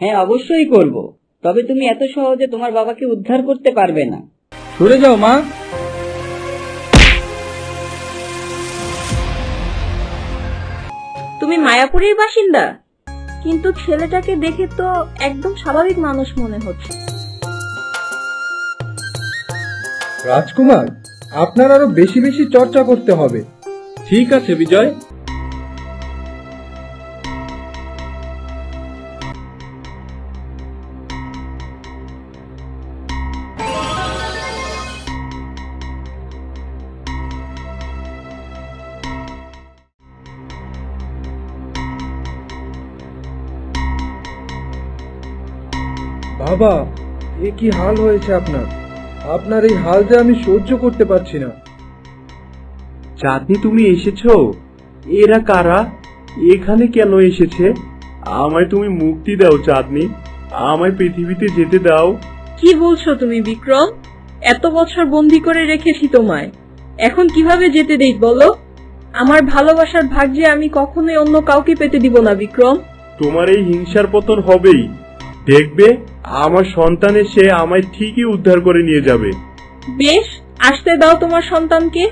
হ্যাঁ, অবশ্যই করব। তবে তুমি এত সহজে তোমার বাবাকে উদ্ধার করতে পারবে না। সরে যাও মা। তুমি মায়াপুরের বাসিন্দা, কিন্তু ছেলেটাকে দেখে তো একদম স্বাভাবিক মানুষ মনে হচ্ছে। রাজকুমার, আপনার আরো বেশি বেশি চর্চা করতে হবে। ঠিক আছে বিজয়। বাবা, এ কি হাল হয়েছে আপনার? আপনার এই হাল যে আমি সহ্য করতে পারছি না। চাঁদনি, তুমি এসেছো? এরা কারা? এখানে কেন এসেছে? আমায় তুমি মুক্তি দাও চাঁদনি, আমায় পৃথিবীতে যেতে দাও। কি বলছো তুমি বিক্রম? এত বছর বন্দি করে রেখেছি তোমায়, এখন কিভাবে যেতে দেই বলো? আমার ভালোবাসার ভাগ যে আমি কখনোই অন্য কাউকে পেতে দিব না বিক্রম। তোমার এই হিংসার পতন হবেই, দেখবে আমার সন্তান এসে আমায় ঠিকই উদ্ধার করে নিয়ে যাবে। বেশ, আসতে দাও তোমার সন্তানকে,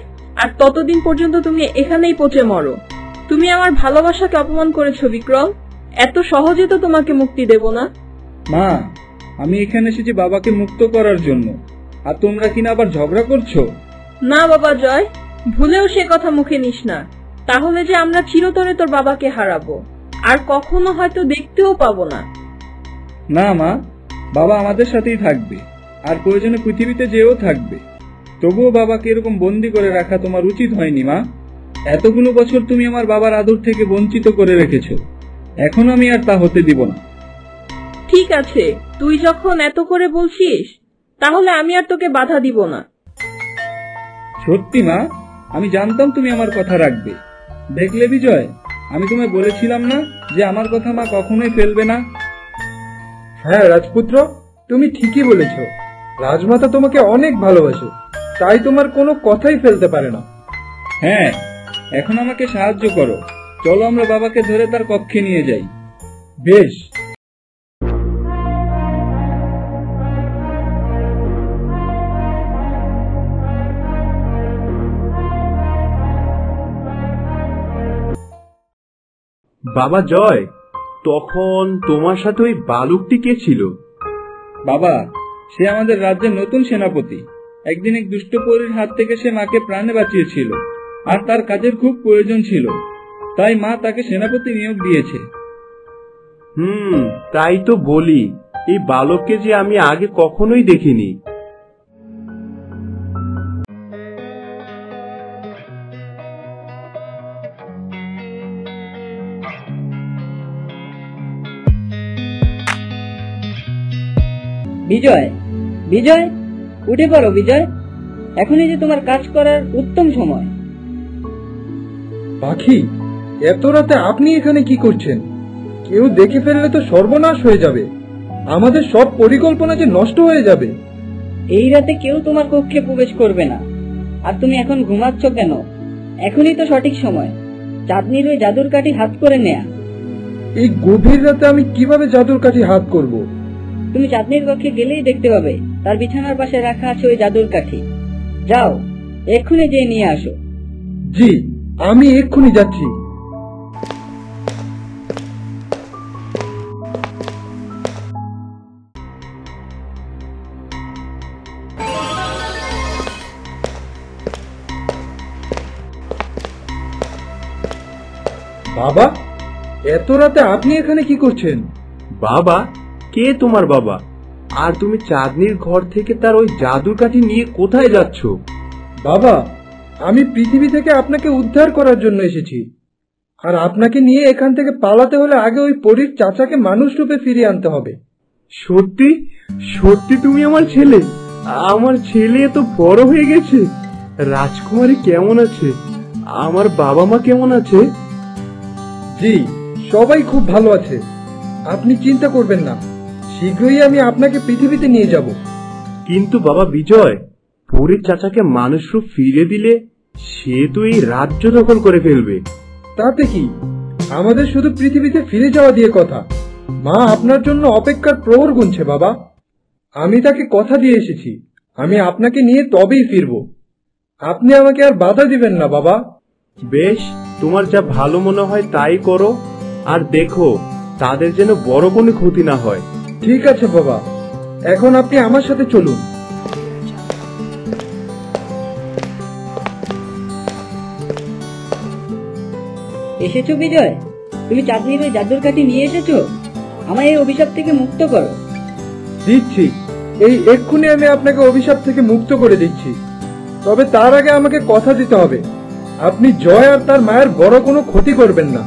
আর ততদিন পর্যন্ত তুমি এখানেই পচে মরো। তুমি আমার ভালোবাসাকে অপমান করেছো বিক্রম, এত সহজে তো তোমাকে মুক্তি দেব না। মা, আমি এখানে এসেছি বাবাকে মুক্ত করার জন্য, আর তোমরা কিনা আবার ঝগড়া করছো? না বাবা জয়, ভুলেও সে কথা মুখে নিস না, তাহলে যে আমরা চিরতরে তোর বাবাকে হারাবো, আর কখনো হয়তো দেখতেও পাবো না। না মা, বাবা আমাদের সাথেই থাকবে, আর প্রয়োজনে পৃথিবীতে যেও থাকবে। তবুও বাবাকে এরকম বন্দি করে রাখা তোমার উচিত হয়নি মা। এতগুলো বছর তুমি আমার বাবার আদর থেকে বঞ্চিত করে রেখেছো, এখন আমি আর তা হতে দিব না। ঠিক আছে, তুই যখন এত করে বলছিস, তাহলে আমি আর তোকে বাধা দিব না। সত্যি মা, আমি জানতাম তুমি আমার কথা রাখবে। দেখলে বিজয়, আমি তোমায় বলেছিলাম না যে আমার কথা মা কখনোই ফেলবে না? হ্যাঁ রাজপুত্র, তুমি ঠিকই বলেছ। রাজমাতা তোমাকে অনেক ভালোবাসে, তাই তোমার কোনো কথাই ফেলতে পারে না। হ্যাঁ, এখন আমাকে সাহায্য করো, চলো আমরা বাবাকে ধরে তার কক্ষে নিয়ে যাই। বেশ। বাবা জয়, তখন তোমার সাথে ওই বালকটি কে ছিল? বাবা, সে আমাদের রাজ্যের নতুন সেনাপতি। একদিন এক দুষ্ট পরীর হাত থেকে সে মাকে প্রাণে বাঁচিয়েছিল, আর তার কাজের খুব প্রয়োজন ছিল, তাই মা তাকে সেনাপতি নিয়োগ দিয়েছে। তাই তো বলি, এই বালককে যে আমি আগে কখনোই দেখিনি। বিজয়, বিজয়, উঠে পড়ো বিজয়, এখনই যে তোমার কাজ করার উত্তম সময়। পাখি, এত রাতে আপনি এখানে কি করছেন? কেউ দেখে ফেললে তো সর্বনাশ হয়ে যাবে, আমাদের সব পরিকল্পনা যে নষ্ট হয়ে যাবে। এই রাতে কেউ তোমার কক্ষে প্রবেশ করবে না। আর তুমি এখন ঘুমাচ্ছ কেন? এখনই তো সঠিক সময় চাঁদনির ওই জাদুর কাঠি হাত করে নেয়া। এই গভীর রাতে আমি কিভাবে জাদুর কাঠি হাত করব? তুমি চাঁদনির কক্ষে গেলেই দেখতে পাবে তার বিছানার পাশে রাখা আছে ওই জাদুর কাঠি। যাও, এক্ষুনি যেয়ে নিয়ে আসো। জি, আমি এক্ষুনি যাচ্ছি। বাবা, এত রাতে আপনি এখানে কি করছেন? বাবা? কে তোমার বাবা? আর তুমি চাঁদনির ঘর থেকে তার ওই জাদুর কাঠি নিয়ে কোথায় যাচ্ছ? বাবা, আমি পৃথিবী থেকে আপনাকে উদ্ধার করার জন্য এসেছি, আর আপনাকে নিয়ে এখান থেকে পালাতে হলে আগে ওই পরীর চাচাকে মানুষ রূপে ফিরিয়ে আনতে হবে। সত্যি? সত্যি তুমি আমার ছেলে? আমার ছেলে তো বড় হয়ে গেছে। রাজকুমারী কেমন আছে? আমার বাবা মা কেমন আছে? জি, সবাই খুব ভালো আছে, আপনি চিন্তা করবেন না, শীঘ্রই আমি আপনাকে পৃথিবীতে নিয়ে যাব। কিন্তু বাবা বিজয়, পরীর চাচাকে মানুষ রূপ ফিরে দিলে সে তো এই রাজ্য দখল করে ফেলবে। তাতে কি, আমাদের শুধু পৃথিবীতে ফিরে যাওয়া দিয়ে কথা। মা আপনার জন্য অপেক্ষার প্রহর গুনছে বাবা। আমি তাকে কথা দিয়ে এসেছি, আমি আপনাকে নিয়ে তবেই ফিরব। আপনি আমাকে আর বাধা দিবেন না বাবা। বেশ, তোমার যা ভালো মনে হয় তাই করো, আর দেখো তাদের যেন বড় কোনো ক্ষতি না হয়। ঠিক আছে বাবা, এখন আপনি আমার সাথে চলুন। এসেছো বিজয়? তুমি চাঁদনির ওই জাদুর কাঠি নিয়ে এসেছো? আমায় এই অভিশাপ থেকে মুক্ত করো। দিচ্ছি, এই এক্ষুনি আমি আপনাকে অভিশাপ থেকে মুক্ত করে দিচ্ছি। তবে তার আগে আমাকে কথা দিতে হবে, আপনি জয় আর তার মায়ের বড় কোনো ক্ষতি করবেন না,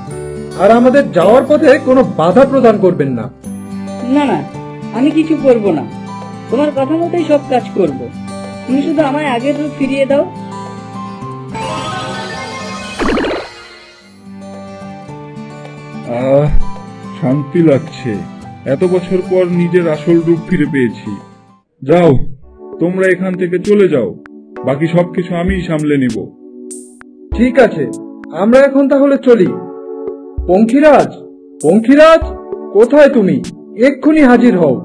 আর আমাদের যাওয়ার পথে কোনো বাধা প্রদান করবেন না। না না, আমি কিছু করব না, তোমার কথা মতোই সব কাজ করব। তুমি শুধু আমায় আগের রূপ ফিরিয়ে দাও। শান্তি লাগছে, এত বছর পর নিজের আসল রূপ ফিরে পেয়েছি। যাও, তোমরা এখান থেকে চলে যাও, বাকি সবকিছু আমিই সামলে নিব। ঠিক আছে, আমরা এখন তাহলে চলি। পঙ্খিরাজ, পঙ্খিরাজ, কোথায় তুমি? এক্ষুনি হাজির হও।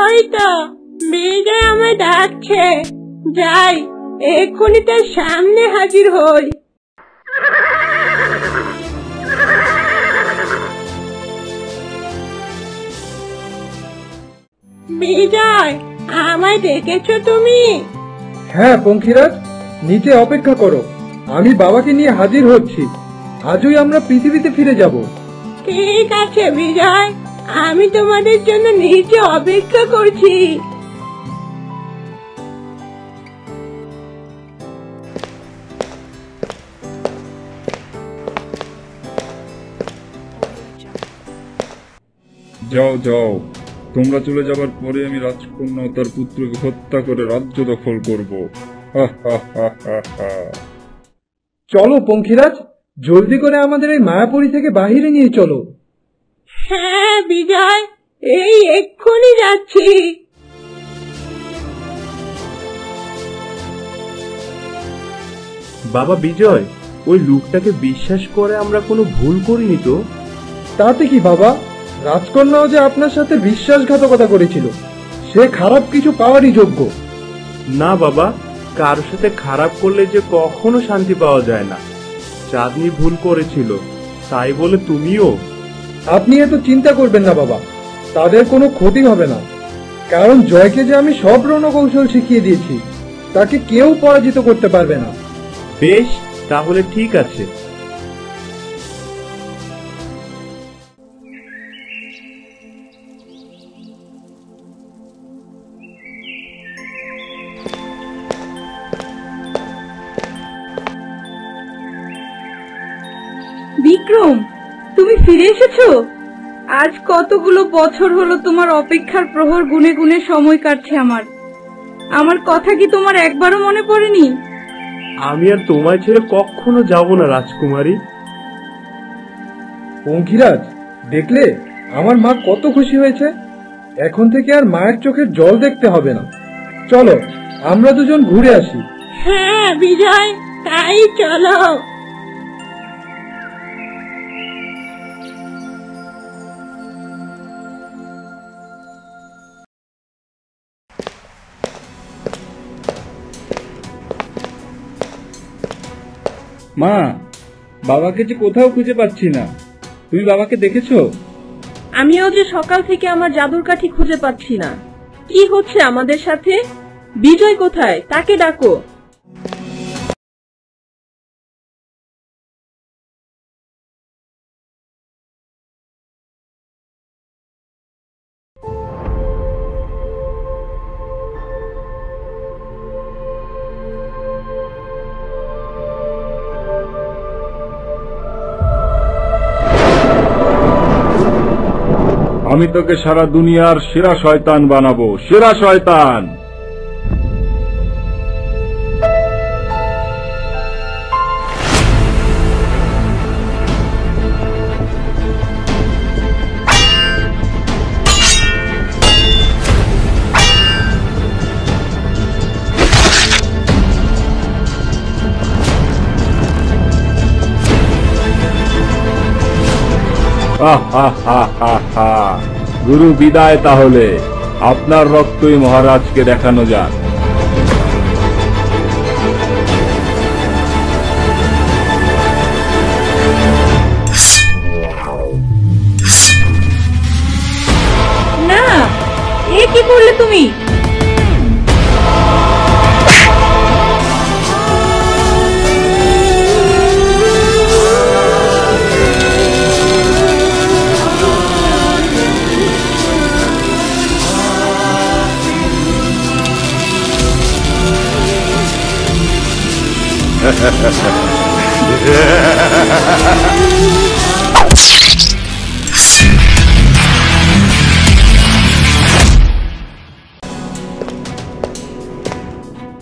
ওই তো বিজয় আমায় ডাকছে, যাই এক্ষুনি তার সামনে হাজির হই। বিজয়, আমায় ডেকেছো তুমি? হ্যাঁ পঙ্খিরাজ, নিচে অপেক্ষা করো, আমি বাবাকে নিয়ে হাজির হচ্ছি। আজই আমরা পৃথিবীতে ফিরে যাব। ঠিক আছে বিজয়, আমি তোমাদের জন্য নিচে অপেক্ষা করছি। যাও যাও, তোমরা চলে যাবার পরে আমি রাজকন্যা ও তার পুত্রকে হত্যা করে রাজ্য দখল করব। চলো পঙ্খিরাজ, জলদি করে আমাদের এই মায়াপুরী থেকে বাহিরে নিয়ে চলো। হ্যাঁ বিজয়, এই এক্ষুনি যাচ্ছি। বাবা বিজয়, ওই লোকটাকে বিশ্বাস করে আমরা কোনো ভুল করিনি তো? তাতে কি বাবা, রাজকন্যাও যে আপনার সাথে বিশ্বাসঘাতকতা করেছিল, সে খারাপ কিছু পাওয়ারই যোগ্য। না বাবা, কারোর সাথে খারাপ করলে যে কখনো শান্তি পাওয়া যায় না। চাঁদনি ভুল করেছিল, তাই বলে তুমিও? আপনি এত চিন্তা করবেন না বাবা, তাদের কোনো ক্ষতি হবে না, কারণ জয়কে যে আমি সব রণকৌশল শিখিয়ে দিয়েছি, তাকে কেউ পরাজিত করতে পারবে না। বেশ, তাহলে ঠিক আছে। বিক্রম, তুমি ফিরে এসেছো? আজ কতগুলো বছর হলো তোমার অপেক্ষার প্রহর গুনে গুনে সময় কাটছে আমার কথা কি তোমার একবারও মনে পড়েনি? আমি আর তোমায় ছেড়ে কখনো যাব না রাজকুমারী। পঙ্খিরাজ, দেখলে আমার মা কত খুশি হয়েছে। এখন থেকে আর মায়ের চোখের জল দেখতে হবে না। চলো আমরা দুজন ঘুরে আসি। হ্যাঁ বিজয়, তাই চলো। মা, বাবাকে যে কোথাও খুঁজে পাচ্ছি না, তুমি বাবাকে দেখেছো? আমিও যে সকাল থেকে আমার জাদুর কাঠি খুঁজে পাচ্ছি না। কি হচ্ছে আমাদের সাথে? বিজয় কোথায়? তাকে ডাকো। আমি তোকে সারা দুনিয়ার সেরা শয়তান বানাবো, সেরা শয়তান। গুরু বিদায়, তাহলে আপনার রক্তই মহারাজকে দেখানো যাক। না, এ কি করলে তুমি?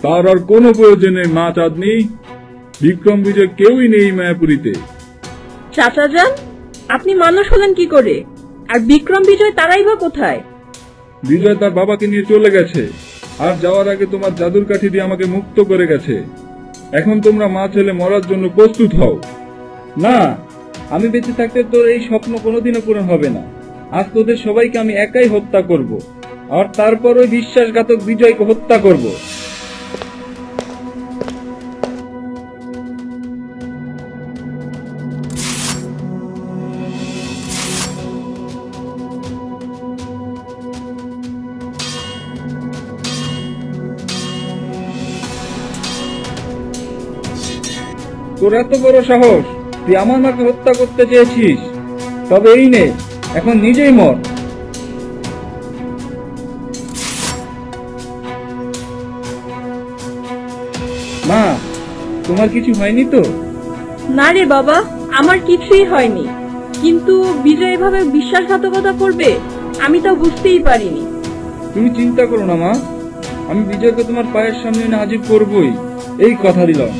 তার আর কোনো প্রয়োজন নেই মা চাঁদনি। বিক্রম বিজয় কেউই নেই মায়াপুরীতে। চাচা যান, আপনি মানুষ হলেন কি করে? আর বিক্রম বিজয় তারাই বা কোথায়? বিজয় তার বাবাকে নিয়ে চলে গেছে, আর যাওয়ার আগে তোমার জাদুর কাঠি দিয়ে আমাকে মুক্ত করে গেছে। এখন তোমরা মা ছেলে মরার জন্য প্রস্তুত হও। না, আমি বেঁচে থাকতে তোর এই স্বপ্ন কোনোদিনও পূরণ হবে না। আজ তোদের সবাইকে আমি একাই হত্যা করব, আর তারপর ওই বিশ্বাসঘাতক বিজয়কে হত্যা করব। তোর এত বড় সাহস, তুই আমার মাকে হত্যা করতে চেয়েছিস? তবে এই নে, এখন নিজেই মর। মা, তোমার কিছু হয়নি তো? না রে বাবা, আমার কিছুই হয়নি। কিন্তু বিজয় এভাবে বিশ্বাসঘাতকতা করবে আমি তা বুঝতেই পারিনি। তুমি চিন্তা করো না মা, আমি বিজয়কে তোমার পায়ের সামনে এনে হাজির করবই, এই কথা দিলাম।